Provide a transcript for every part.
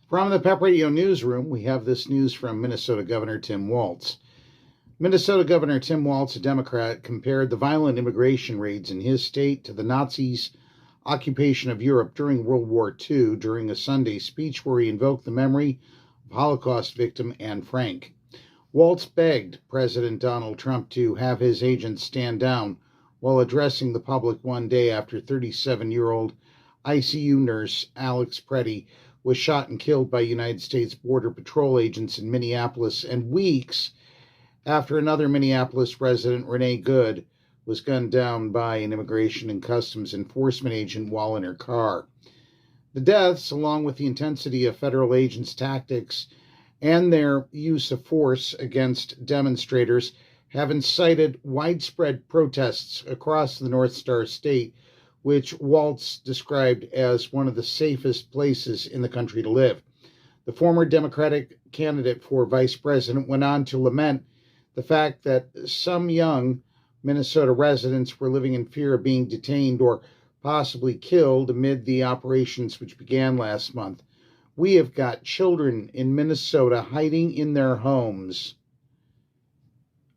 From the PEP Radio Newsroom, we have this news from Minnesota Governor Tim Walz. Minnesota Governor Tim Walz, a Democrat, compared the violent immigration raids in his state to the Nazis' occupation of Europe during World War II during a Sunday speech where he invoked the memory of Holocaust victim Anne Frank. Walz begged President Donald Trump to have his agents stand down while addressing the public one day after 37-year-old ICU nurse Alex Pretti was shot and killed by United States Border Patrol agents in Minneapolis, and weeks after another Minneapolis resident, Renée Good, was gunned down by an Immigration and Customs Enforcement agent while in her car. The deaths, along with the intensity of federal agents' tactics and their use of force against demonstrators, have incited widespread protests across the North Star state, which Walz described as one of the safest places in the country to live. The former Democratic candidate for vice president went on to lament the fact that some young Minnesota residents were living in fear of being detained or possibly killed amid the operations which began last month. We have got children in Minnesota hiding in their homes,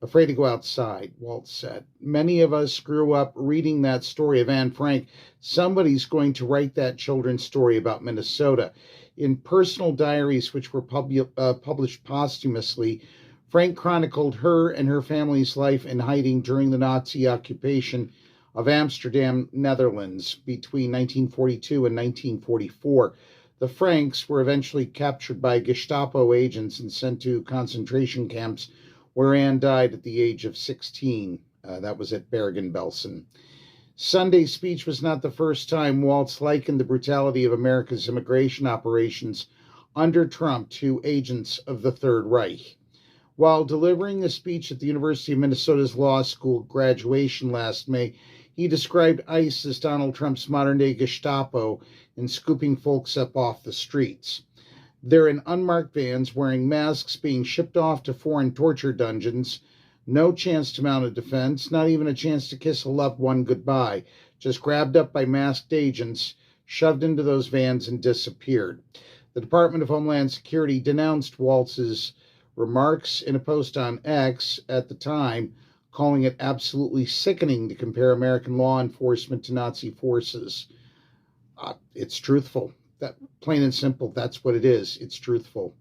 afraid to go outside, Walz said. Many of us grew up reading that story of Anne Frank. Somebody's going to write that children's story about Minnesota. In personal diaries which were published posthumously, Frank chronicled her and her family's life in hiding during the Nazi occupation of Amsterdam, Netherlands, between 1942 and 1944. The Franks were eventually captured by Gestapo agents and sent to concentration camps where Anne died at the age of 16. That was at Bergen-Belsen. Sunday's speech was not the first time Walz likened the brutality of America's immigration operations under Trump to agents of the Third Reich. While delivering a speech at the University of Minnesota's Law School graduation last May, he described ICE as Donald Trump's modern-day Gestapo in scooping folks up off the streets. They're in unmarked vans, wearing masks, being shipped off to foreign torture dungeons. No chance to mount a defense, not even a chance to kiss a loved one goodbye. Just grabbed up by masked agents, shoved into those vans, and disappeared. The Department of Homeland Security denounced Walz's remarks in a post on X at the time, calling it absolutely sickening to compare American law enforcement to Nazi forces. It's truthful. That plain and simple, that's what it is. It's truthful.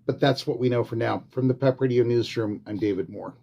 But that's what we know for now. From the PEP Radio Newsroom, I'm David Moore.